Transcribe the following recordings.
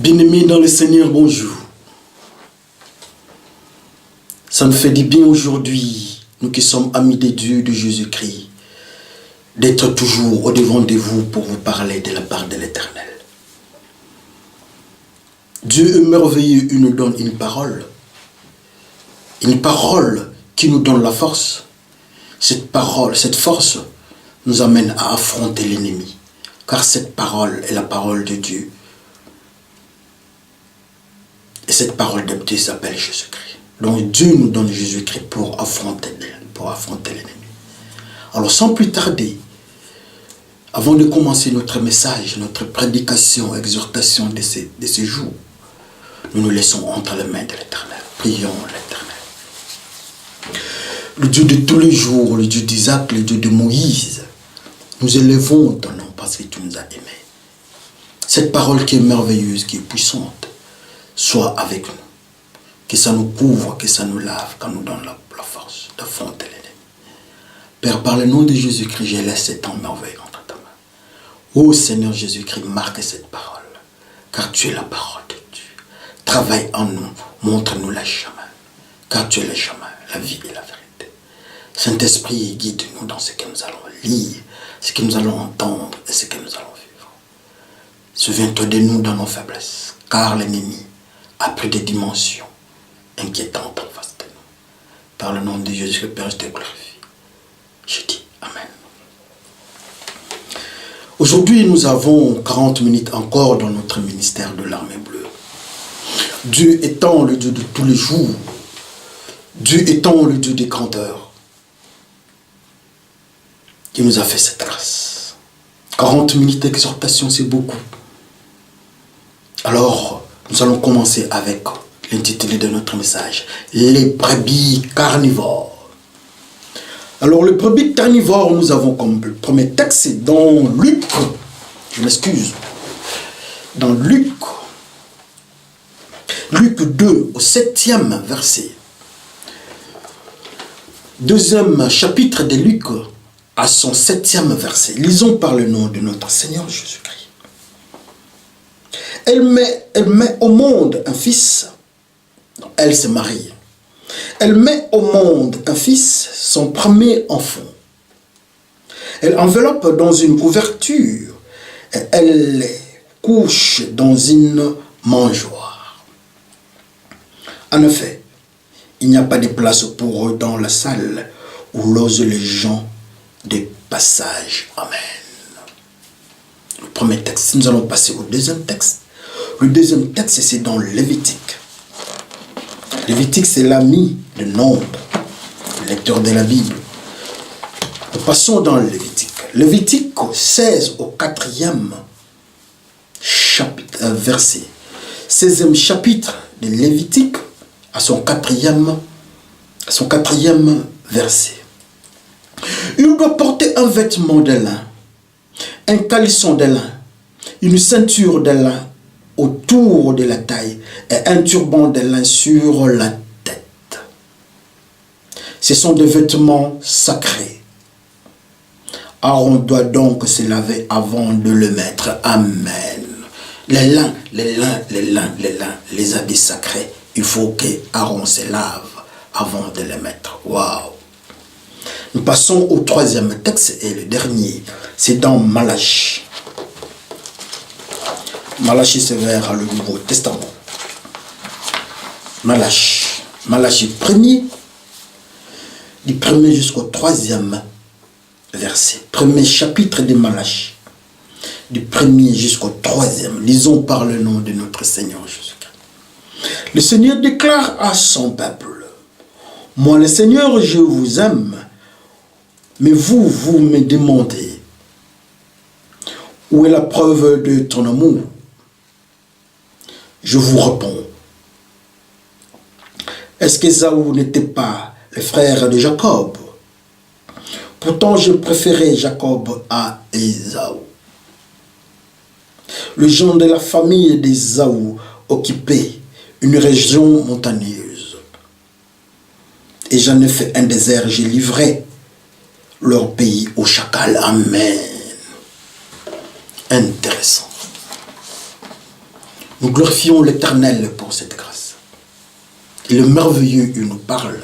Bien-aimés dans le Seigneur, bonjour. Ça nous fait du bien aujourd'hui, nous qui sommes amis de Dieu, de Jésus-Christ, d'être toujours au devant de vous pour vous parler de la part de l'Éternel. Dieu est merveilleux, il nous donne une parole qui nous donne la force. Cette parole, cette force nous amène à affronter l'ennemi, car cette parole est la parole de Dieu. Et cette parole de Dieu s'appelle Jésus-Christ. Donc Dieu nous donne Jésus-Christ pour affronter l'ennemi. Alors sans plus tarder, avant de commencer notre message, notre prédication, exhortation de ces jours, nous nous laissons entre les mains de l'Éternel. Prions l'Éternel. Le Dieu de tous les jours, le Dieu d'Isaac, le Dieu de Moïse, nous élevons ton nom parce que tu nous as aimés. Cette parole qui est merveilleuse, qui est puissante, soit avec nous. Que ça nous couvre, que ça nous lave, qu'on nous donne la force d'affronter l'ennemi. Père, par le nom de Jésus-Christ, je laisse cet temps merveilleux entre ta main. Ô Seigneur Jésus-Christ, marque cette parole, car tu es la parole de Dieu. Travaille en nous, montre-nous le chemin, car tu es le chemin, la vie et la vérité. Saint-Esprit, guide-nous dans ce que nous allons lire, ce que nous allons entendre et ce que nous allons vivre. Souviens-toi de nous dans nos faiblesses, car l'ennemi a pris des dimensions inquiétantes en face de nous. Par le nom de Jésus, le Père, je te glorifie. Je dis Amen. Aujourd'hui, nous avons 40 minutes encore dans notre ministère de l'armée bleue. Dieu étant le Dieu de tous les jours, Dieu étant le Dieu des grandeurs, qui nous a fait cette grâce. 40 minutes d'exhortation, c'est beaucoup. Alors, nous allons commencer avec l'intitulé de notre message, les brebis carnivores. Alors, les brebis carnivores, nous avons comme le premier texte, c'est dans Luc, je m'excuse, dans Luc 2, au 7e verset. Deuxième chapitre de Luc, à son 7e verset. Lisons par le nom de notre Seigneur Jésus-Christ. Elle met au monde un fils. Elle se marie. Elle met au monde un fils, son premier enfant. Elle enveloppe dans une couverture et elle les couche dans une mangeoire. En effet, il n'y a pas de place pour eux dans la salle où logent les gens de passage. Amen. Le premier texte, nous allons passer au deuxième texte. Le deuxième texte, c'est dans Lévitique. Lévitique, c'est l'ami de Nombre, le lecteur de la Bible. Nous passons dans Lévitique. Lévitique 16 au 4e chapitre, verset. 16e chapitre de Lévitique à son quatrième verset. Il doit porter un vêtement de lin, un caleçon de lin, une ceinture de lin autour de la taille et un turban de lin sur la tête. Ce sont des vêtements sacrés. Aaron doit donc se laver avant de le mettre. Amen. Les habits sacrés, il faut que Aaron se lave avant de les mettre. Waouh! Nous passons au troisième texte et le dernier, c'est dans Malachie. Malachie, c'est vers le Nouveau Testament. Malachie 1er, du 1er jusqu'au 3e verset. Premier chapitre de Malachie, du 1er jusqu'au 3e. Lisons par le nom de notre Seigneur Jésus-Christ. Le Seigneur déclare à son peuple, « Moi, le Seigneur, je vous aime, mais vous me demandez, où est la preuve de ton amour? Je vous réponds, est-ce qu'Ésaü n'était pas le frère de Jacob? Pourtant, je préférais Jacob à Ésaü. Le gens de la famille d'Ésaü occupait une région montagneuse. Et j'en ai fait un désert, j'ai livré leur pays au chacal. Amen. Intéressant. Nous glorifions l'Éternel pour cette grâce. Et le merveilleux, il nous parle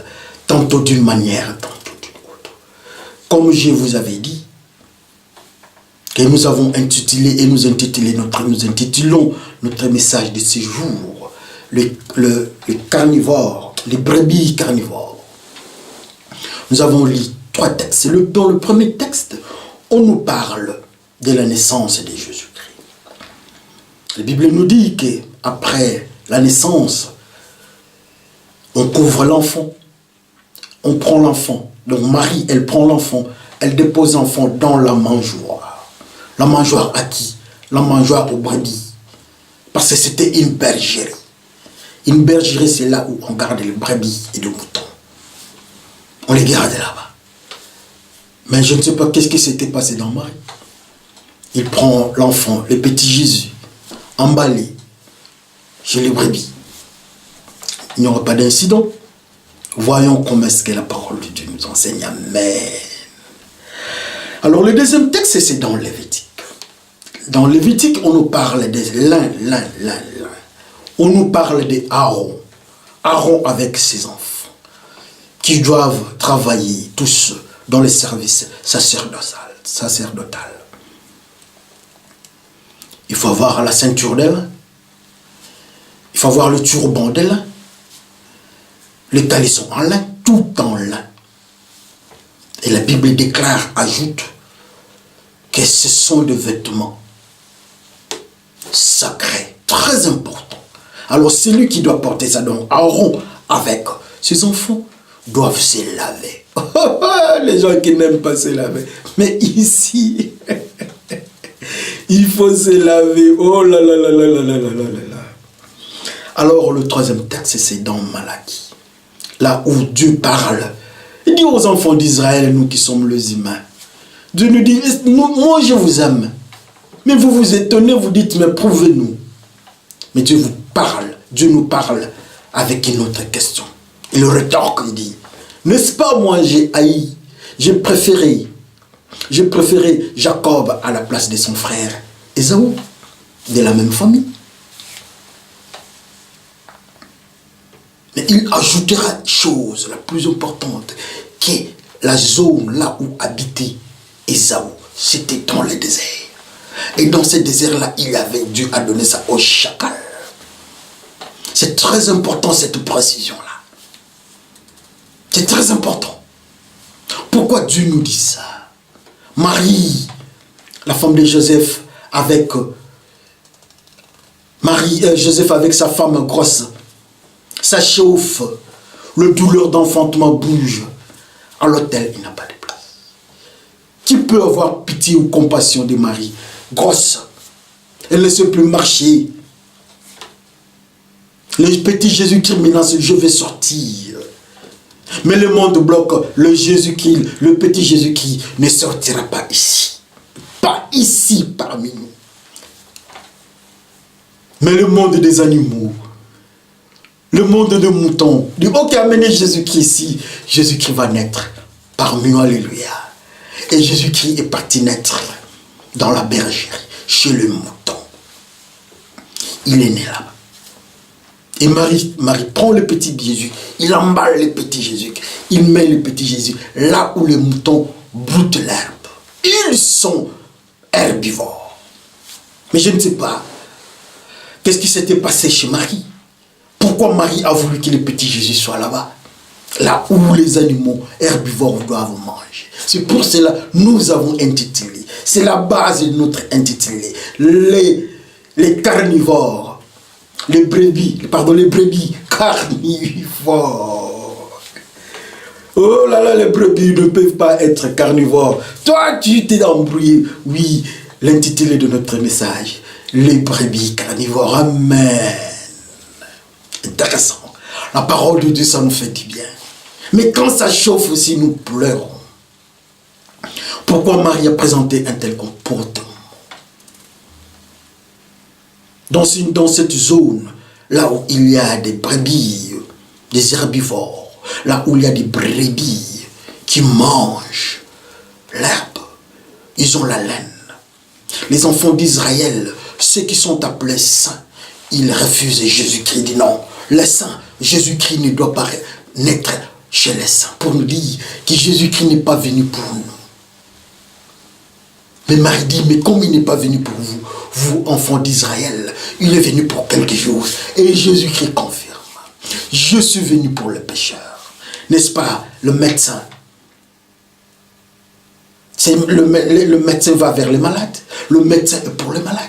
tantôt d'une manière, tantôt d'une autre. Comme je vous avais dit, que nous avons intitulé et nous intitulons notre message de ce jour, le carnivore, les brebis carnivores. Nous avons lu 3 textes. Dans le premier texte, on nous parle de la naissance de Jésus-Christ. La Bible nous dit qu'après la naissance, on couvre l'enfant, on prend l'enfant. Donc Marie, elle prend l'enfant, elle dépose l'enfant dans la mangeoire. La mangeoire à qui? La mangeoire aux brebis. Parce que c'était une bergerie. Une bergerie, c'est là où on garde les brebis et les moutons. On les garde là-bas. Mais je ne sais pas qu'est-ce qui s'était passé dans Marie. Il prend l'enfant, le petit Jésus, emballé chez les brebis. Il n'y aura pas d'incident. Voyons comment est-ce que la parole de Dieu nous enseigne. Amen. Alors le deuxième texte, c'est dans Lévitique. Dans Lévitique, on nous parle de l'un. On nous parle d'Aaron. Aaron avec ses enfants, qui doivent travailler tous dans le service sacerdotal. Il faut avoir la ceinture d'elle. Il faut avoir le turban d'elle. Le caleçon en lin, tout en lin. Et la Bible ajoute que ce sont des vêtements sacrés, très importants. Alors celui qui doit porter ça, donc Aaron avec ses enfants, doivent se laver. Les gens qui n'aiment pas se laver. Mais ici, il faut se laver. Oh là là là là là là là là là. Alors le troisième texte, c'est dans Malachie. Là où Dieu parle. Il dit aux enfants d'Israël, nous qui sommes les humains. Dieu nous dit, moi je vous aime. Mais vous vous étonnez, vous dites, mais prouvez-nous. Mais Dieu vous parle. Dieu nous parle avec une autre question. Il rétorque, il dit, n'est-ce pas moi j'ai haï, j'ai préféré Jacob à la place de son frère Ésaü, de la même famille. Mais il ajoutera une chose la plus importante, que la zone là où habitait Ésaü, c'était dans le désert. Et dans ce désert-là, Dieu a donné ça au chacal. C'est très important cette précision-là. C'est très important. Pourquoi Dieu nous dit ça? Marie, la femme de Joseph, avec Joseph avec sa femme grosse, ça chauffe, le douleur d'enfantement bouge. À l'hôtel, il n'a pas de place. Qui peut avoir pitié ou compassion de Marie? Grosse. Elle ne sait plus marcher. Le petit Jésus-Christ menace, je vais sortir. Mais le monde bloque le petit Jésus-Christ ne sortira pas ici. Pas ici parmi nous. Mais le monde des animaux, le monde des moutons, dit ok, amenez Jésus-Christ ici. Jésus-Christ va naître parmi nous, alléluia. Et Jésus-Christ est parti naître dans la bergerie, chez le mouton. Il est né là-bas. Et Marie prend le petit Jésus, il emballe le petit Jésus, il met le petit Jésus là où les moutons broutent l'herbe. Ils sont herbivores. Mais je ne sais pas, qu'est-ce qui s'était passé chez Marie? Pourquoi Marie a voulu que le petit Jésus soit là-bas? Là où les animaux herbivores doivent manger. C'est pour cela que nous avons intitulé, c'est la base de notre intitulé, les carnivores. Les brebis carnivores. Oh là là, les brebis ne peuvent pas être carnivores. Toi, tu t'es embrouillé. Oui, l'intitulé de notre message, les brebis carnivores. Amen. Intéressant. La parole de Dieu, ça nous fait du bien. Mais quand ça chauffe aussi, nous pleurons. Pourquoi Marie a présenté un tel comportement? Dans cette zone, là où il y a des brebis, des herbivores, là où il y a des brebis qui mangent l'herbe, ils ont la laine. Les enfants d'Israël, ceux qui sont appelés saints, il refuse et Jésus-Christ dit non. Les saints, Jésus-Christ ne doit pas naître chez les saints. Pour nous dire que Jésus-Christ n'est pas venu pour nous. Mais Marie dit, mais comme il n'est pas venu pour vous, vous enfants d'Israël, il est venu pour quelque chose. Et Jésus-Christ confirme. Je suis venu pour les pécheurs. N'est-ce pas, le médecin? Le médecin va vers les malades. Le médecin est pour les malades.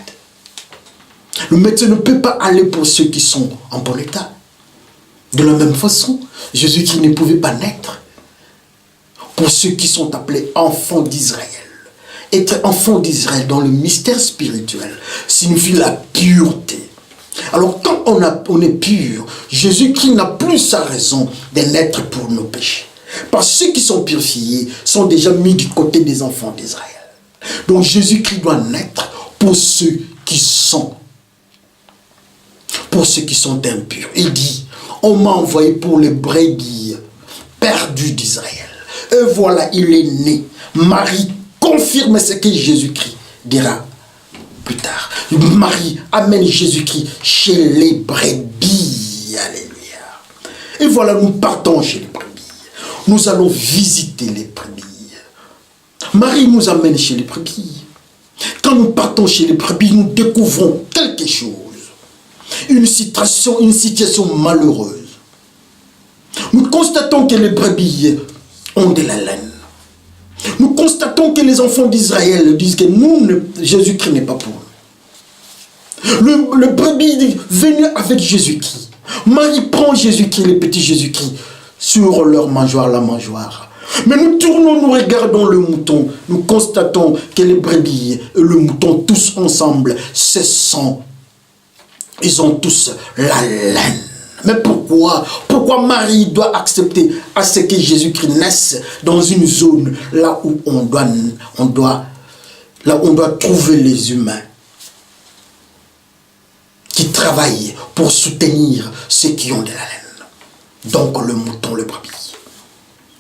Le médecin ne peut pas aller pour ceux qui sont en bon état. De la même façon, Jésus-Christ ne pouvait pas naître pour ceux qui sont appelés enfants d'Israël. Être enfant d'Israël dans le mystère spirituel signifie la pureté. Alors quand on est pur, Jésus-Christ n'a plus sa raison de naître pour nos péchés. Parce que ceux qui sont purifiés sont déjà mis du côté des enfants d'Israël. Donc Jésus-Christ doit naître pour ceux qui sont impurs. Il dit, on m'a envoyé pour les brebis perdues d'Israël. Et voilà, il est né. Marie confirme ce que Jésus-Christ dira plus tard. Marie amène Jésus-Christ chez les brebis. Alléluia. Et voilà, nous partons chez les brebis. Nous allons visiter les brebis. Marie nous amène chez les brebis. Quand nous partons chez les brebis, nous découvrons quelque chose. Une situation malheureuse. Nous constatons que les brebis ont de la laine. Nous constatons que les enfants d'Israël disent que Jésus-Christ n'est pas pour nous. Le brebis dit, venez avec Jésus-Christ. Marie prend Jésus-Christ, le petit Jésus-Christ, sur leur mangeoire, la mangeoire. Mais nous tournons, nous regardons le mouton. Nous constatons que les brebis et le mouton, tous ensemble, ils ont tous la laine. Mais pourquoi Marie doit accepter à ce que Jésus-Christ naisse dans une zone là où on doit trouver les humains qui travaillent pour soutenir ceux qui ont de la laine. Donc le mouton, le brebis.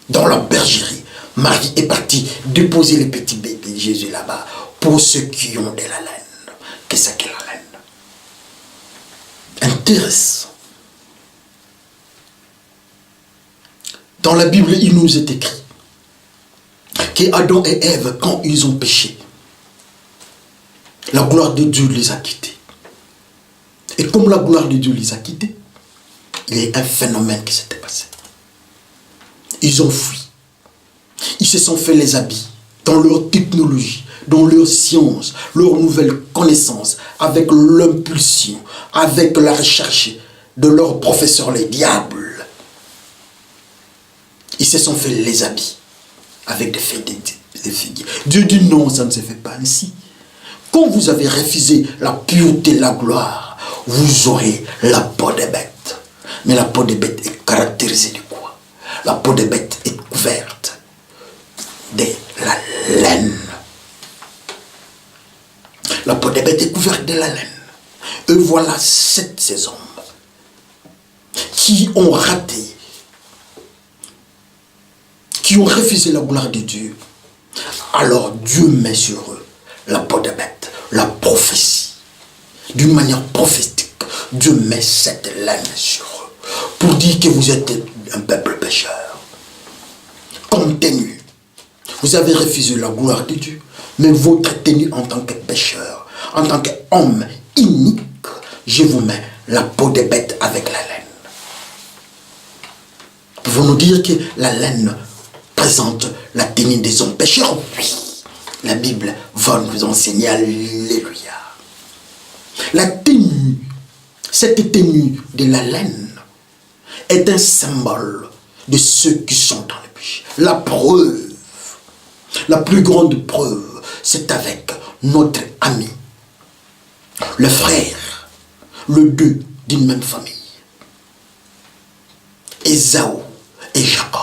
Dans la bergerie, Marie est partie déposer les petits bébés Jésus là-bas pour ceux qui ont de la laine. Qu'est-ce que la laine? Intéressant. Dans la Bible, il nous est écrit que Adam et Ève, quand ils ont péché, la gloire de Dieu les a quittés. Et comme la gloire de Dieu les a quittés, il y a un phénomène qui s'était passé. Ils ont fui. Ils se sont fait les habits dans leur technologie, dans leur science, leur nouvelle connaissance, avec l'impulsion, avec la recherche de leurs professeurs, les diables. Ils se sont fait les habits avec des figues. Dieu dit non, ça ne se fait pas ainsi. Quand vous avez refusé la pureté, la gloire, vous aurez la peau de bête. Mais la peau de bête est caractérisée de quoi? La peau de bête est couverte de la laine. La peau de bête est couverte de la laine. Et voilà ces hommes qui ont raté, qui ont refusé la gloire de Dieu. Alors Dieu met sur eux la peau de bête, la prophétie. D'une manière prophétique, Dieu met cette laine sur eux pour dire que vous êtes un peuple pécheur. Comme tenue, vous avez refusé la gloire de Dieu, mais votre tenue en tant que pécheur, en tant qu'homme inique, je vous mets la peau de bête avec la laine. Pouvons-nous dire que la laine présente la tenue des hommes pécheurs? Oui, la Bible va nous enseigner, alléluia. La tenue, cette tenue de la laine est un symbole de ceux qui sont dans le péché. La preuve, la plus grande preuve, c'est avec notre ami, le frère, le deux d'une même famille, Ésaü et Jacob.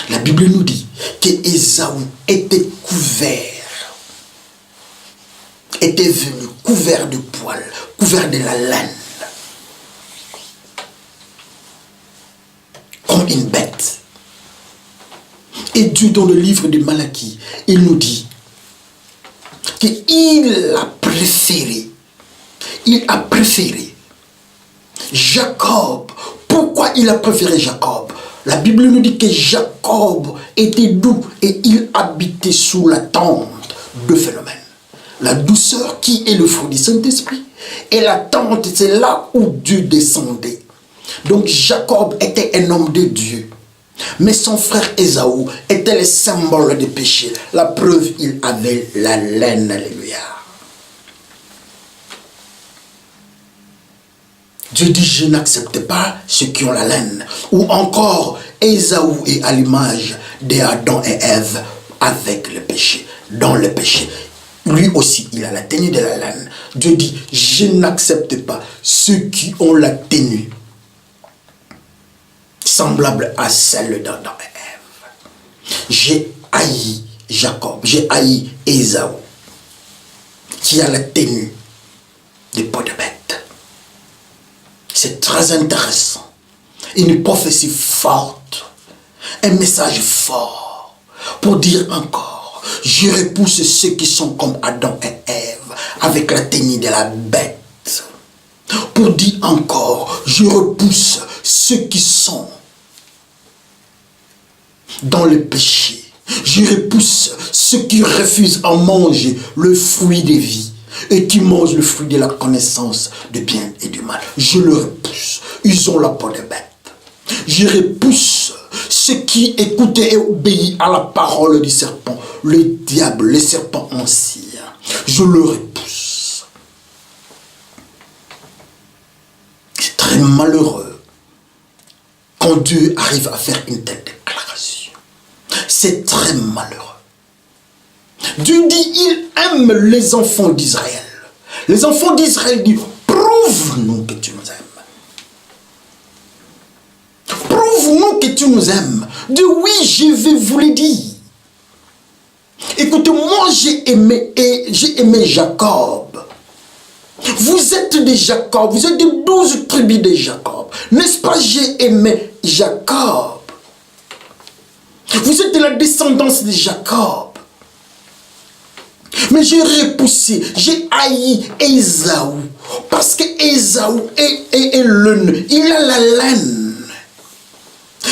La Bible nous dit que Ésaü était venu couvert de poils, couvert de la laine, comme une bête. Et Dieu, dans le livre de Malachie, il nous dit qu'il a préféré il a préféré Jacob. Pourquoi il a préféré Jacob? La Bible nous dit que Jacob était doux et il habitait sous la tente de phénomènes. La douceur qui est le fruit du Saint-Esprit. Et la tente, c'est là où Dieu descendait. Donc Jacob était un homme de Dieu. Mais son frère Ésaü était le symbole du péché. La preuve, il avait la laine. Alléluia. Dieu dit, je n'accepte pas ceux qui ont la laine. Ou encore, Ésaü est à l'image d'Adam et Ève avec le péché, dans le péché. Lui aussi, il a la tenue de la laine. Dieu dit, je n'accepte pas ceux qui ont la tenue semblable à celle d'Adam et Ève. J'ai haï Jacob, j'ai haï Ésaü, qui a la tenue de peau de bête. C'est très intéressant. Une prophétie forte, un message fort pour dire encore, je repousse ceux qui sont comme Adam et Ève avec la tenue de la bête. Pour dire encore, je repousse ceux qui sont dans le péché. Je repousse ceux qui refusent à manger le fruit de vie et qui mangent le fruit de la connaissance du bien et du mal. Je le repousse. Ils ont la peau de bête. Je repousse ceux qui écoutent et obéissent à la parole du serpent. Le diable, le serpent ancien. Je le repousse. C'est très malheureux quand Dieu arrive à faire une telle déclaration. C'est très malheureux. Dieu dit, il aime les enfants d'Israël. Les enfants d'Israël disent, prouve-nous que tu nous aimes. Prouve-nous que tu nous aimes. Dieu, oui, je vais vous le dire. Écoutez, moi j'ai aimé Jacob. Vous êtes des Jacob, vous êtes des 12 tribus de Jacob. N'est-ce pas, j'ai aimé Jacob. Vous êtes de la descendance de Jacob. Mais j'ai repoussé, j'ai haï Ésaü. Parce que Ésaü est l'aine, il a la laine.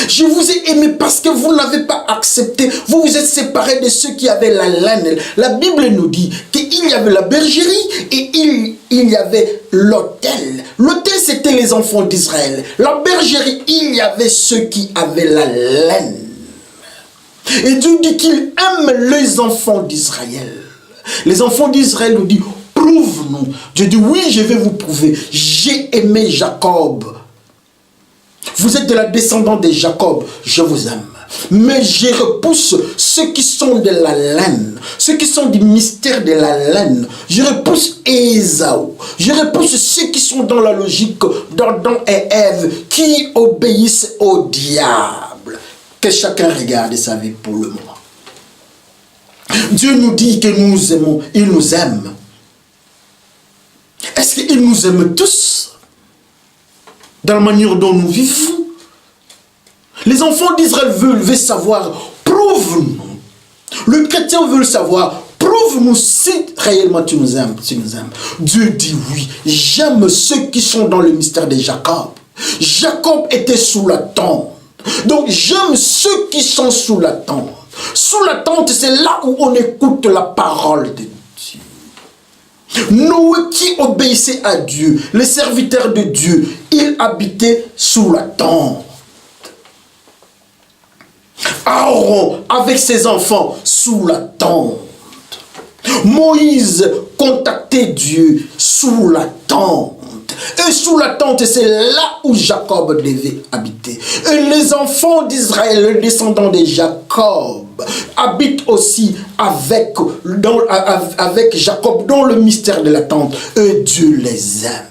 Je vous ai aimé parce que vous n'avez pas accepté. Vous vous êtes séparés de ceux qui avaient la laine. La Bible nous dit qu'il y avait la bergerie et il y avait l'autel. L'autel, c'était les enfants d'Israël. La bergerie, il y avait ceux qui avaient la laine. Et Dieu dit qu'il aime les enfants d'Israël. Les enfants d'Israël nous disent, prouve-nous. Dieu dit, oui, je vais vous prouver. J'ai aimé Jacob. Vous êtes de la descendance de Jacob, je vous aime. Mais je repousse ceux qui sont de la laine, ceux qui sont du mystère de la laine. Je repousse Ésaü. Je repousse ceux qui sont dans la logique d'Adam et Ève, qui obéissent au diable. Que chacun regarde sa vie pour le moment. Dieu nous dit que nous nous aimons, il nous aime. Est-ce qu'il nous aime tous? Dans la manière dont nous vivons. Les enfants d'Israël veulent savoir, prouve-nous. Le chrétien veut savoir, prouve-nous si réellement tu nous aimes. Dieu dit oui, j'aime ceux qui sont dans le mystère de Jacob. Jacob était sous la tente. Donc j'aime ceux qui sont sous la tente. Sous la tente, c'est là où on écoute la parole de Dieu. Noé qui obéissait à Dieu, les serviteurs de Dieu, ils habitaient sous la tente. Aaron avec ses enfants sous la tente. Moïse contactait Dieu sous la tente. Et sous la tente, c'est là où Jacob devait habiter. Et les enfants d'Israël, les descendants de Jacob, habitent aussi avec Jacob dans le mystère de la tente. Et Dieu les aime.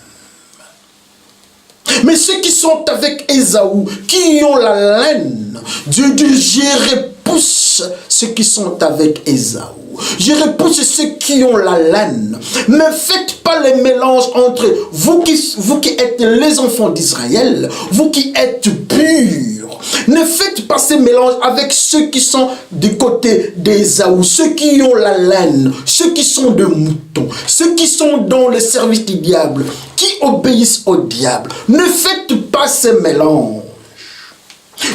Mais ceux qui sont avec Ésaü, qui ont la laine, Dieu dit, je repousse ceux qui sont avec Ésaü. Je repousse ceux qui ont la laine. Ne faites pas le mélange entre vous qui êtes les enfants d'Israël, vous qui êtes purs, Ne faites pas ces mélanges avec ceux qui sont du côté d'Ésaü, ceux qui ont la laine, ceux qui sont de moutons, ceux qui sont dans le service du diable, qui obéissent au diable. Ne faites pas ces mélanges.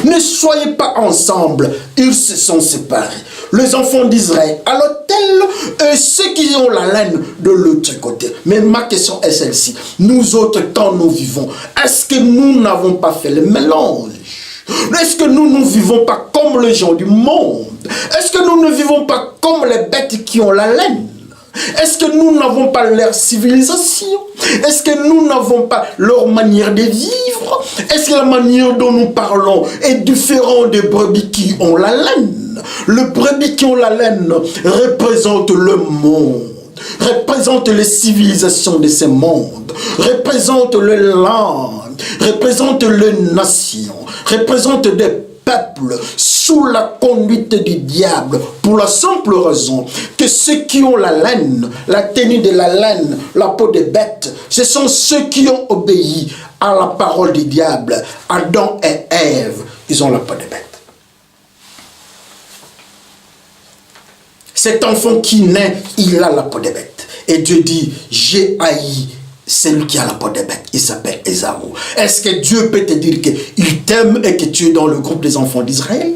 Ne soyez pas ensemble, ils se sont séparés. Les enfants d'Israël à l'autel et ceux qui ont la laine de l'autre côté. Mais ma question est celle-ci. Nous autres, quand nous vivons, est-ce que nous n'avons pas fait le mélange? Est-ce que nous ne vivons pas comme les gens du monde? Est-ce que nous ne vivons pas comme les bêtes qui ont la laine? Est-ce que nous n'avons pas leur civilisation? Est-ce que nous n'avons pas leur manière de vivre? Est-ce que la manière dont nous parlons est différente des brebis qui ont la laine? Les brebis qui ont la laine représentent le monde, représentent les civilisations de ce monde, représentent les langues, représentent les nations, représentent des peuple sous la conduite du diable, pour la simple raison que ceux qui ont la laine, la tenue de la laine, la peau des bêtes, ce sont ceux qui ont obéi à la parole du diable. Adam et Ève, ils ont la peau des bêtes. Cet enfant qui naît, il a la peau des bêtes. Et Dieu dit, j'ai haï celui qui a la peau des bêtes, il s'appelle Ésaü. Est-ce que Dieu peut te dire qu'il t'aime et que tu es dans le groupe des enfants d'Israël?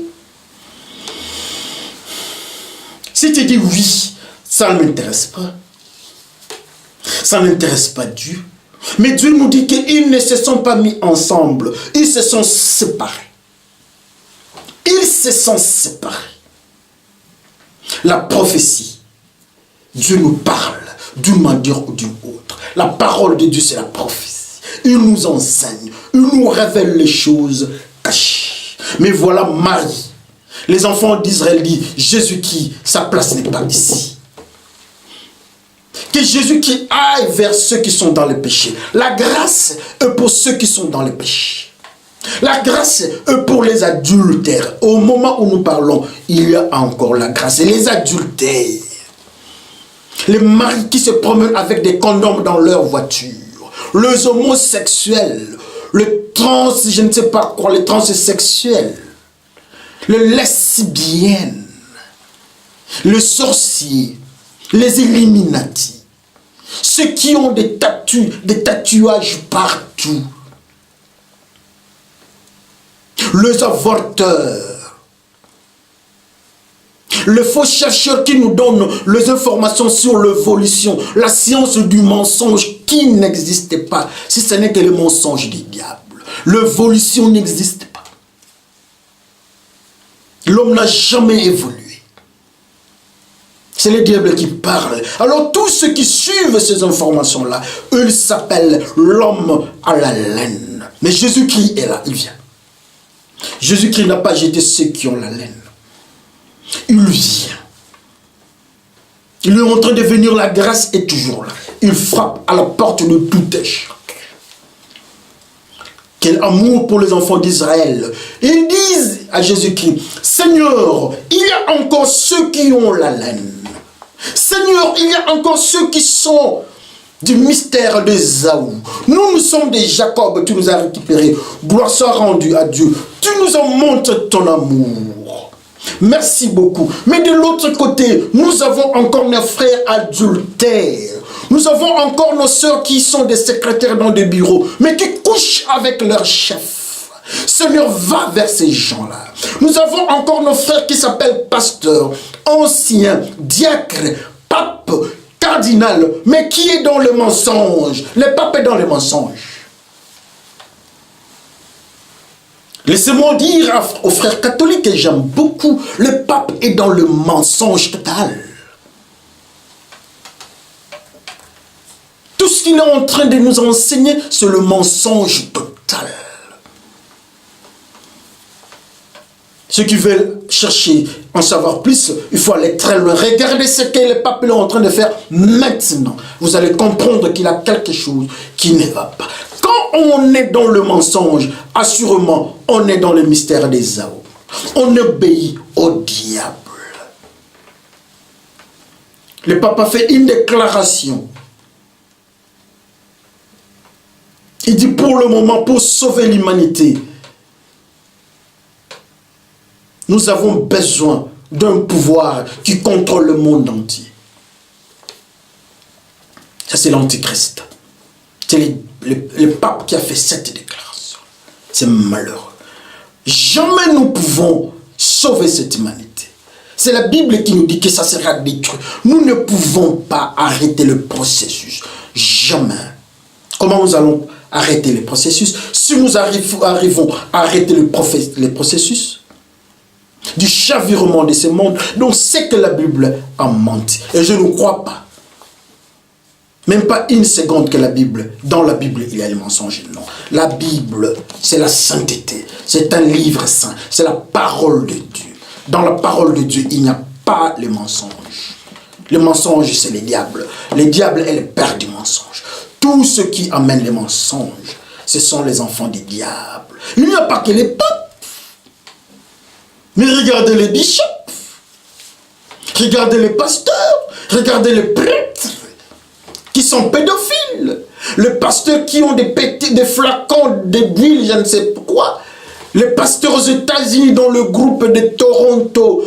Si tu dis oui, ça ne m'intéresse pas. Ça n'intéresse pas Dieu. Mais Dieu nous dit qu'ils ne se sont pas mis ensemble, ils se sont séparés. Ils se sont séparés. La prophétie, Dieu nous parle d'une manière ou d'une autre. La parole de Dieu, c'est la prophétie. Il nous enseigne, il nous révèle les choses cachées. Mais voilà Marie. Les enfants d'Israël disent, Jésus-Christ, sa place n'est pas ici. Que Jésus-Christ aille vers ceux qui sont dans le péché. La grâce est pour ceux qui sont dans le péché. La grâce est pour les adultères. Au moment où nous parlons, il y a encore la grâce. Et les adultères, les maris qui se promènent avec des condoms dans leur voiture, les homosexuels, les trans, je ne sais pas quoi, les transsexuels, les lesbiennes, les sorciers, les illuminati, ceux qui ont des tatouages partout, les avorteurs, les faux chercheurs qui nous donnent les informations sur l'évolution, la science du mensonge qui n'existe pas, si ce n'est que le mensonge du diable. L'évolution n'existe pas. L'homme n'a jamais évolué. C'est le diable qui parle. Alors tous ceux qui suivent ces informations-là, eux, ils s'appellent l'homme à la laine. Mais Jésus-Christ est là, il vient. Jésus-Christ n'a pas jeté ceux qui ont la laine. Il vient. Il est en train de venir, la grâce est toujours là. Il frappe à la porte de tout échec. Quel amour pour les enfants d'Israël. Ils disent à Jésus-Christ, Seigneur, il y a encore ceux qui ont la laine. Seigneur, il y a encore ceux qui sont du mystère d'Ésaü. Nous sommes des Jacob, tu nous as récupérés. Gloire soit rendue à Dieu. Tu nous en montres ton amour. Merci beaucoup. Mais de l'autre côté, nous avons encore nos frères adultères. Nous avons encore nos sœurs qui sont des secrétaires dans des bureaux, mais qui couchent avec leur chef. Seigneur, va vers ces gens-là. Nous avons encore nos frères qui s'appellent pasteurs, anciens, diacres, papes, cardinal, mais qui est dans le mensonge? Le pape est dans le mensonge. Laissez-moi dire aux frères catholiques que j'aime beaucoup, le pape est dans le mensonge total. Tout ce qu'il est en train de nous enseigner, c'est le mensonge total. Ceux qui veulent chercher en savoir plus, il faut aller très loin. Regardez ce que le pape est en train de faire maintenant. Vous allez comprendre qu'il a quelque chose qui ne va pas. Quand on est dans le mensonge, assurément, on est dans le mystère d'Ésaü. On obéit au diable. Le pape a fait une déclaration. Il dit pour le moment, pour sauver l'humanité, Nous avons besoin d'un pouvoir qui contrôle le monde entier. Ça, c'est l'Antichrist. C'est le pape qui a fait cette déclaration. C'est malheureux. Jamais nous pouvons sauver cette humanité. C'est la Bible qui nous dit que ça sera détruit. Nous ne pouvons pas arrêter le processus. Jamais. Comment nous allons arrêter le processus? Si nous arrivons à arrêter le processus du chavirement de ce monde, donc c'est que la Bible a menti. Et je ne crois pas. Même pas une seconde que dans la Bible, il y a les mensonges. Non. La Bible, c'est la sainteté. C'est un livre saint. C'est la parole de Dieu. Dans la parole de Dieu, il n'y a pas les mensonges. Le mensonge, c'est le diable. Le diable est le père du mensonge. Tous ceux qui amènent les mensonges, ce sont les enfants du diable. Il n'y a pas que les papes. Mais regardez les bishops. Regardez les pasteurs. Regardez les prêtres qui sont pédophiles. Les pasteurs qui ont des flacons d'huile, je ne sais pourquoi. Les pasteurs aux États-Unis dans le groupe de Toronto,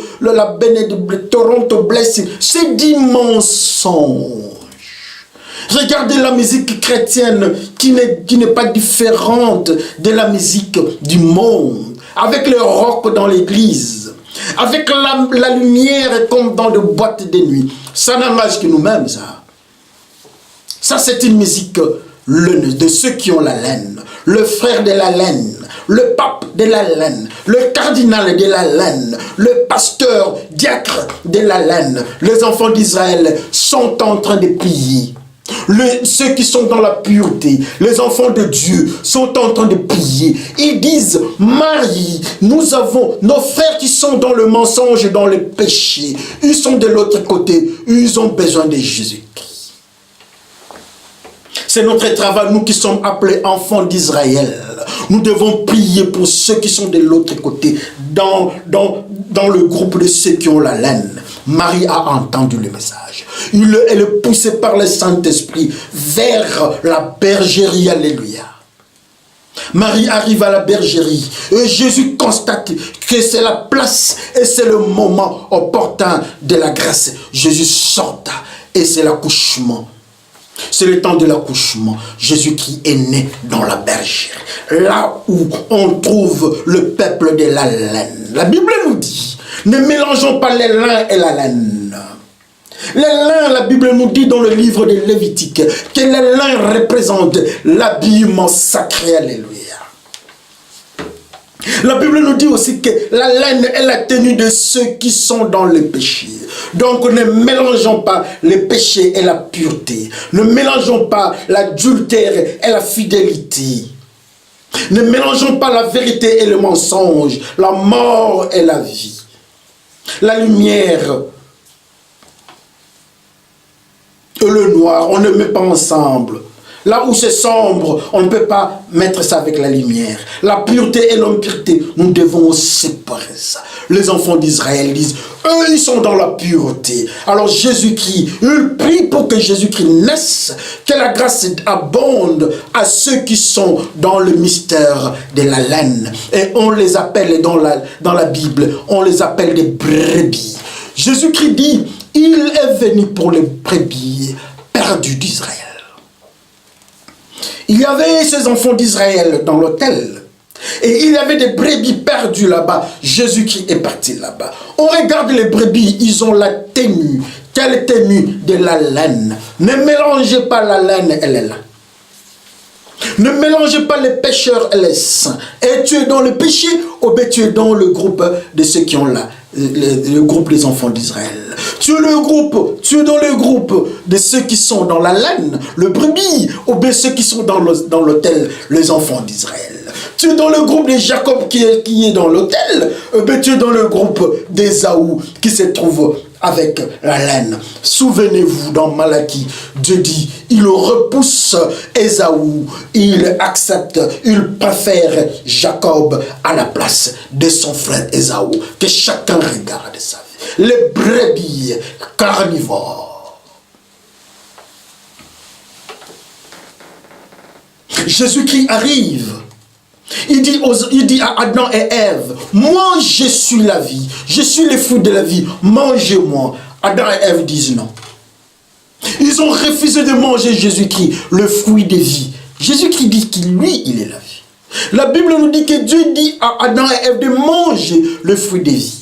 Toronto Blessing, c'est des mensonges. Regardez la musique chrétienne qui n'est pas différente de la musique du monde. Avec le rock dans l'église, avec la lumière comme dans les boîtes de nuit. Ça n'engage que nous-mêmes, ça. Ça, c'est une musique de ceux qui ont la laine. Le frère de la laine, le pape de la laine, le cardinal de la laine, le pasteur, diacre de la laine. Les enfants d'Israël sont en train de prier. Ceux qui sont dans la pureté, les enfants de Dieu sont en train de prier. Ils disent, Marie, nous avons nos frères qui sont dans le mensonge et dans le péché. Ils sont de l'autre côté. Ils ont besoin de Jésus-Christ. C'est notre travail, nous qui sommes appelés enfants d'Israël. Nous devons prier pour ceux qui sont de l'autre côté, dans le groupe de ceux qui ont la laine. Marie a entendu le message. Elle est poussée par le Saint-Esprit vers la bergerie. Alléluia. Marie arrive à la bergerie et Jésus constate que c'est la place et c'est le moment opportun de la grâce. Jésus sort et c'est l'accouchement. C'est le temps de l'accouchement. Jésus-Christ est né dans la bergerie. Là où on trouve le peuple de la laine. La Bible nous dit, ne mélangeons pas les lins et la laine. Les lins, la Bible nous dit dans le livre de Lévitique, que les lins représentent l'habillement sacré. Alléluia. La Bible nous dit aussi que la laine est la tenue de ceux qui sont dans le péché. Donc ne mélangeons pas le péché et la pureté. Ne mélangeons pas l'adultère et la fidélité. Ne mélangeons pas la vérité et le mensonge, la mort et la vie. La lumière et le noir, on ne met pas ensemble. Là où c'est sombre, on ne peut pas mettre ça avec la lumière. La pureté et l'impureté, nous devons séparer ça. Les enfants d'Israël disent, eux, ils sont dans la pureté. Alors Jésus-Christ, ils prient pour que Jésus-Christ naisse, que la grâce abonde à ceux qui sont dans le mystère de la laine. Et on les appelle dans la Bible, on les appelle des brebis. Jésus-Christ dit, il est venu pour les brebis perdues d'Israël. Il y avait ces enfants d'Israël dans l'autel. Et il y avait des brebis perdues là-bas. Jésus-Christ est parti là-bas. On regarde les brebis, ils ont la tenue. Quelle tenue? De la laine. Ne mélangez pas la laine et les lins. Ne mélangez pas les pécheurs et les saints. Et tu es dans le péché, ou bien tu es dans le groupe de ceux qui ont le groupe des enfants d'Israël. Tu es dans le groupe de ceux qui sont dans la laine, le brebis, ou bien ceux qui sont dans l'autel, les enfants d'Israël. Tu es dans le groupe de Jacob qui est dans l'autel, ou bien tu es dans le groupe d'Ésaü qui se trouve avec la laine. Souvenez-vous, dans Malachie, Dieu dit, il repousse Ésaü, il accepte, il préfère Jacob à la place de son frère Ésaü. Que chacun regarde sa vie. Les brebis carnivores. Jésus-Christ arrive. Il dit à Adam et Ève, moi je suis la vie, je suis le fruit de la vie, mangez-moi. Adam et Ève disent non. Ils ont refusé de manger Jésus-Christ, le fruit de vie. Jésus-Christ dit que lui, il est la vie. La Bible nous dit que Dieu dit à Adam et Ève de manger le fruit de vie.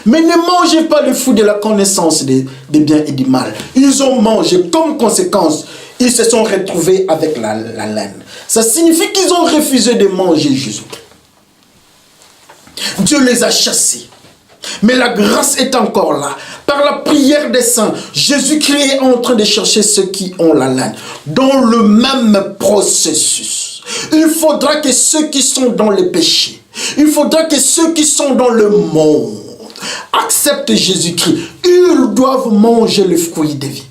Mais ne mangez pas le fruit de la connaissance des biens et du mal. Ils ont mangé, comme conséquence, ils se sont retrouvés avec la laine. Ça signifie qu'ils ont refusé de manger Jésus-Christ. Dieu les a chassés. Mais la grâce est encore là. Par la prière des saints, Jésus-Christ est en train de chercher ceux qui ont la laine. Dans le même processus. Il faudra que ceux qui sont dans le péché, il faudra que ceux qui sont dans le monde acceptent Jésus-Christ. Ils doivent manger le fruit de vie.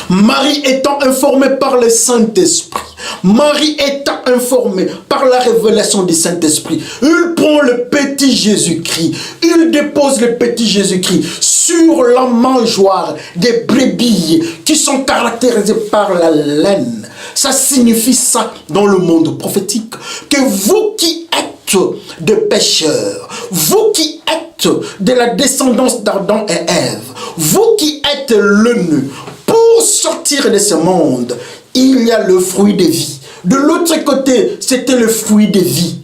Marie étant informée par le Saint-Esprit, Marie étant informée par la révélation du Saint-Esprit, il prend le petit Jésus-Christ, il dépose le petit Jésus-Christ sur la mangeoire des brebis qui sont caractérisées par la laine. Ça signifie ça dans le monde prophétique, que vous qui êtes des pécheurs, vous qui êtes de la descendance d'Adam et Ève, vous qui êtes l'eunuque, pour sortir de ce monde, il y a le fruit de vie. De l'autre côté, c'était le fruit de vie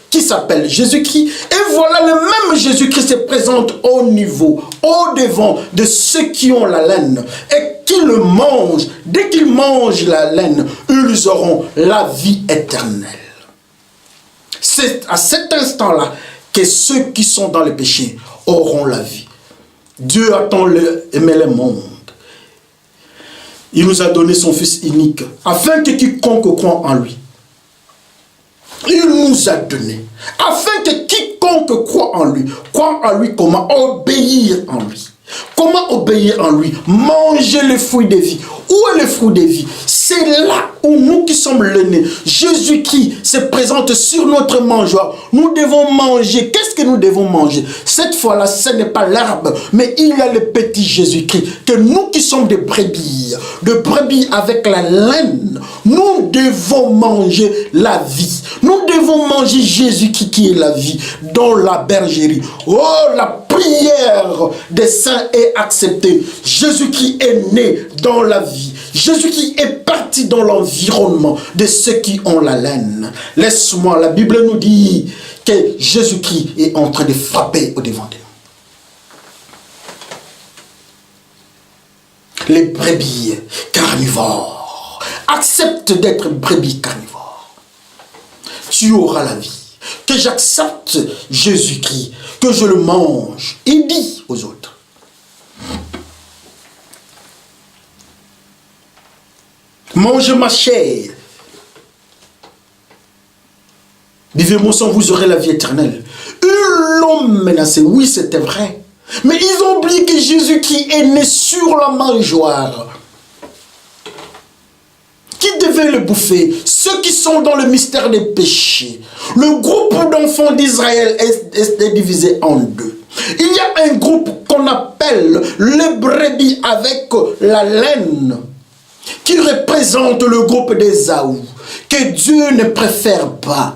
qui s'appelle Jésus-Christ. Et voilà, le même Jésus-Christ se présente au niveau, au devant de ceux qui ont la laine et qui le mangent. Dès qu'ils mangent la laine, ils auront la vie éternelle. C'est à cet instant-là que ceux qui sont dans le péché auront la vie. Dieu a tant aimé le monde. Il nous a donné son Fils unique, afin que quiconque croit en lui. Il nous a donné, afin que quiconque croit en lui comment obéir en lui. Comment obéir en lui? Manger le fruit de vie. Où est le fruit de vie? C'est là où nous qui sommes le nez, Jésus-Christ se présente sur notre mangeoire. Nous devons manger. Qu'est-ce que nous devons manger? Cette fois-là, ce n'est pas l'herbe, mais il y a le petit Jésus-Christ. Que nous qui sommes des brebis avec la laine, nous devons manger la vie. Nous devons manger Jésus-Christ qui est la vie dans la bergerie. Oh, la prière des saints est acceptée. Jésus-Christ est né dans la vie. Jésus-Christ est parti dans l'environnement de ceux qui ont la laine. Laisse-moi, la Bible nous dit que Jésus-Christ est en train de frapper au devant de nous. Les brebis carnivores acceptent d'être brebis carnivores. Tu auras la vie. Que j'accepte Jésus-Christ, que je le mange. Il dit aux autres. Mangez ma chair. Vivez-moi sans vous aurez la vie éternelle. Ils l'ont menacé. Oui, c'était vrai. Mais ils ont oublié que Jésus-Christ est né sur la mangeoire. Qui devait le bouffer? Ceux qui sont dans le mystère des péchés. Le groupe d'enfants d'Israël est divisé en deux. Il y a un groupe qu'on appelle les brebis avec la laine, qui représente le groupe d'Ésaü, que Dieu ne préfère pas.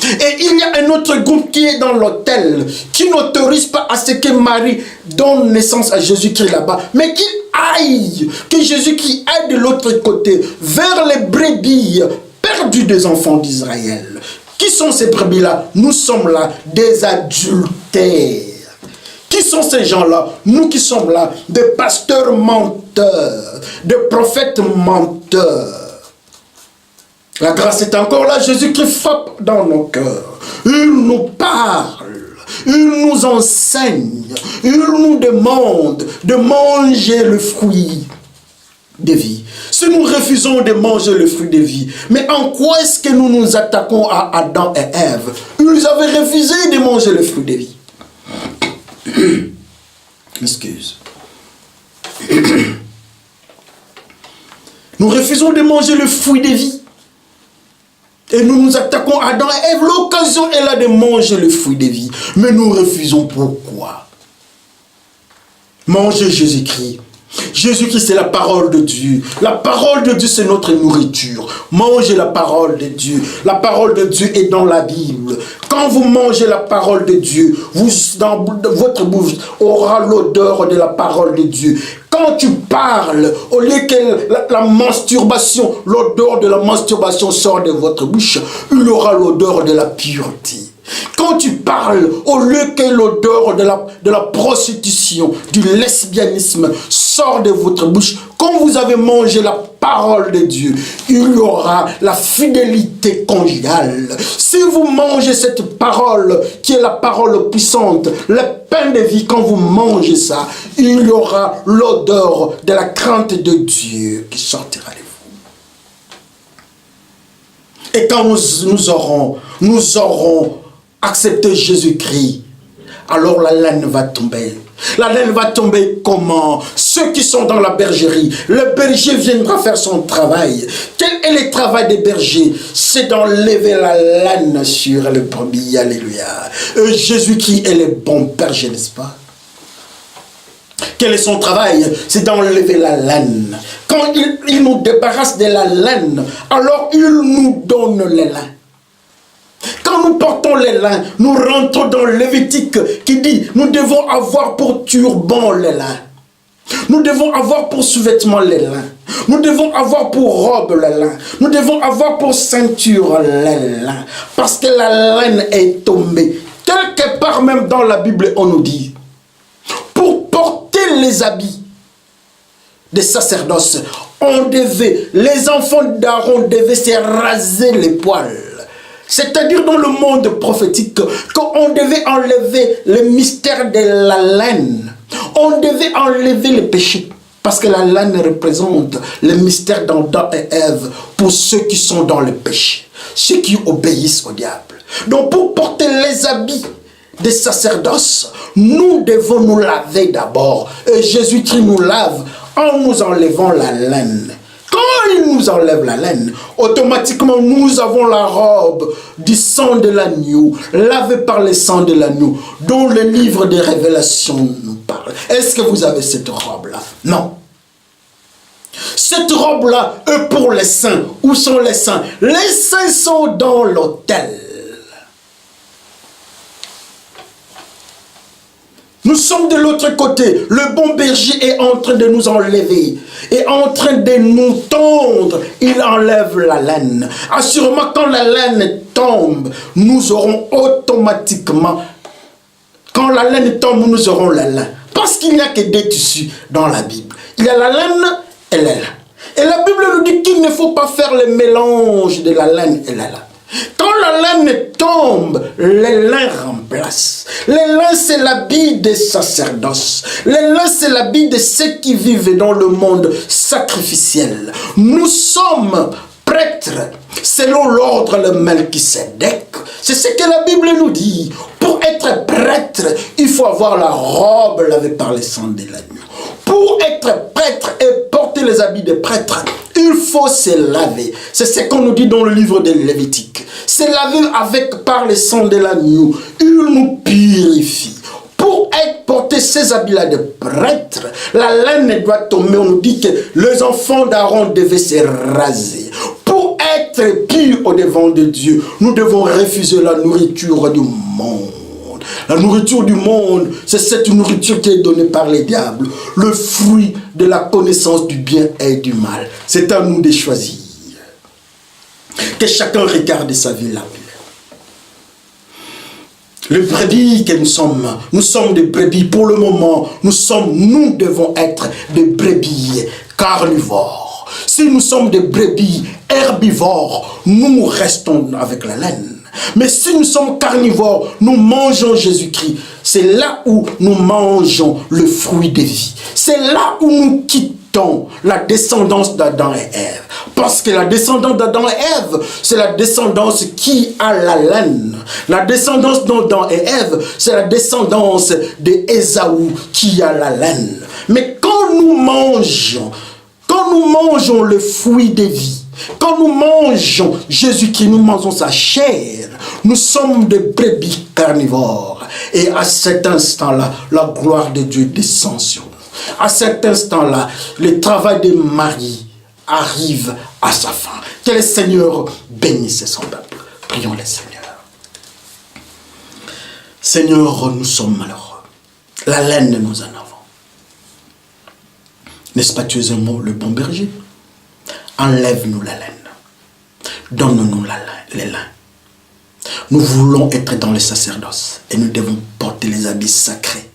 Et il y a un autre groupe qui est dans l'autel, qui n'autorise pas à ce que Marie donne naissance à Jésus-Christ là-bas, mais qui aille, que Jésus-Christ aille de l'autre côté, vers les brebis perdues des enfants d'Israël. Qui sont ces brebis-là? Nous sommes là, des adultères. Qui sont ces gens-là? Nous qui sommes là, des pasteurs menteurs, des prophètes menteurs. La grâce est encore là. Jésus-Christ frappe dans nos cœurs. Il nous parle. Il nous enseigne. Il nous demande de manger le fruit de vie. Si nous refusons de manger le fruit de vie, mais en quoi est-ce que nous nous attaquons à Adam et Ève? Ils avaient refusé de manger le fruit de vie. Excuse. Nous refusons de manger le fruit de vie. Et nous nous attaquons à Adam et Ève. L'occasion est là de manger le fruit de vie. Mais nous refusons. Pourquoi? Manger Jésus-Christ. Jésus-Christ, c'est la parole de Dieu. La parole de Dieu, c'est notre nourriture. Mangez la parole de Dieu. La parole de Dieu est dans la Bible. Quand vous mangez la parole de Dieu, dans votre bouche aura l'odeur de la parole de Dieu. Quand tu parles, au lieu que la masturbation, l'odeur de la masturbation sort de votre bouche, il aura l'odeur de la pureté. Quand tu parles, au lieu que l'odeur de la prostitution, du lesbianisme sort de votre bouche, quand vous avez mangé la parole de Dieu, il y aura la fidélité conjugale. Si vous mangez cette parole, qui est la parole puissante, le pain de vie, quand vous mangez ça, il y aura l'odeur de la crainte de Dieu qui sortira de vous. Et quand nous aurons accepté Jésus-Christ, alors la laine va tomber. La laine va tomber comment? Ceux qui sont dans la bergerie, le berger viendra faire son travail. Quel est le travail des bergers? C'est d'enlever la laine sur le brebis. Alléluia. Jésus-Christ est le bon berger, n'est-ce pas? Quel est son travail? C'est d'enlever la laine. Quand il nous débarrasse de la laine, alors il nous donne le lin. Quand nous portons les lins, nous rentrons dans le Lévitique qui dit, nous devons avoir pour turban les lins. Nous devons avoir pour sous-vêtements les lins. Nous devons avoir pour robe les lins. Nous devons avoir pour ceinture les lins. Parce que la laine est tombée. Quelque part même dans la Bible, on nous dit, pour porter les habits des sacerdoces, les enfants d'Aaron devaient se raser les poils. C'est-à-dire dans le monde prophétique, qu'on devait enlever le mystère de la laine. On devait enlever le péché. Parce que la laine représente le mystère d'Adam et Ève pour ceux qui sont dans le péché. Ceux qui obéissent au diable. Donc pour porter les habits des sacerdoces, nous devons nous laver d'abord. Et Jésus-Christ nous lave en nous enlevant la laine. Quand il nous enlève la laine, automatiquement nous avons la robe du sang de l'agneau, lavée par le sang de l'agneau, dont le livre des révélations nous parle. Est-ce que vous avez cette robe-là? Non. Cette robe-là est pour les saints. Où sont les saints? Les saints sont dans l'autel. Nous sommes de l'autre côté. Le bon berger est en train de nous enlever. Et en train de nous tondre. Il enlève la laine. Assurément, quand la laine tombe, nous aurons automatiquement... Quand la laine tombe, nous aurons la laine. Parce qu'il n'y a que deux tissus dans la Bible. Il y a la laine et la laine. Et la Bible nous dit qu'il ne faut pas faire le mélange de la laine et la laine. Quand la laine tombe, les lins remplacent. Les lins, c'est l'habit des sacerdoces. Les lins, c'est l'habit de ceux qui vivent dans le monde sacrificiel. Nous sommes prêtres selon l'ordre de Melchisédek. C'est ce que la Bible nous dit. Pour être prêtre, il faut avoir la robe lavée par le sang de l'agneau. Pour être prêtre et porter les habits de prêtre, il faut se laver. C'est ce qu'on nous dit dans le livre de Lévitique. Se laver par le sang de l'agneau. Il nous purifie. Pour porter ces habits-là de prêtre, la laine doit tomber. On nous dit que les enfants d'Aaron devaient se raser. Pour être purs au devant de Dieu, nous devons refuser la nourriture du monde. La nourriture du monde, c'est cette nourriture qui est donnée par les diables. Le fruit de la connaissance du bien et du mal. C'est à nous de choisir. Que chacun regarde sa vie là. Les brebis que nous sommes des brebis pour le moment. Nous devons être des brebis carnivores. Si nous sommes des brebis herbivores, nous restons avec la laine. Mais si nous sommes carnivores, nous mangeons Jésus-Christ. C'est là où nous mangeons le fruit de vie. C'est là où nous quittons la descendance d'Adam et Ève. Parce que la descendance d'Adam et Ève, c'est la descendance qui a la laine. La descendance d'Adam et Ève, c'est la descendance d'Ésaü qui a la laine. Mais quand nous mangeons le fruit de vie, quand nous mangeons Jésus-Christ, nous mangeons sa chair, nous sommes des brebis carnivores. Et à cet instant-là, la gloire de Dieu descend sur nous. À cet instant-là, le travail de Marie arrive à sa fin. Que le Seigneur bénisse son peuple. Prions le Seigneur. Seigneur, nous sommes malheureux. La laine nous en avons. N'est-ce pas, tu es un mot, le bon berger? Enlève-nous la laine. Donne-nous les lins. Nous voulons être dans le sacerdoce et nous devons porter les habits sacrés.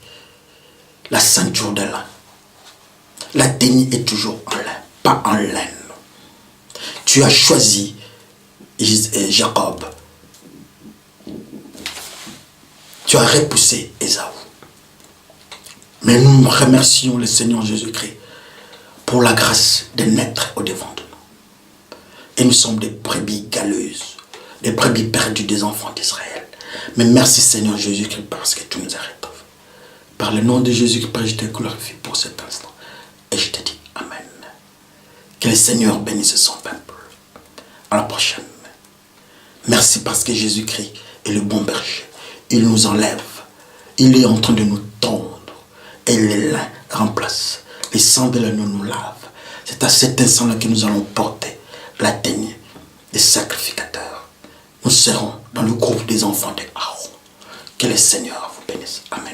La ceinture de lin. La tenue est toujours en lin, pas en laine. Tu as choisi Jacob. Tu as repoussé Ésaü. Mais nous remercions le Seigneur Jésus-Christ pour la grâce de naître au-devant de nous. Et nous sommes des brebis galeuses, des brebis perdues des enfants d'Israël. Mais merci Seigneur Jésus-Christ parce que tu nous as retrouvés. Par le nom de Jésus-Christ, je te glorifie pour cet instant. Et je te dis Amen. Que le Seigneur bénisse son peuple. À la prochaine. Merci parce que Jésus-Christ est le bon berger. Il nous enlève. Il est en train de nous tondre. Et le lin remplace. Les sang de l'agneau nous lave. C'est à cet instant-là que nous allons porter la tenue des sacrificateurs. Nous serons dans le groupe des enfants de Aaron. Que le Seigneur vous bénisse. Amen.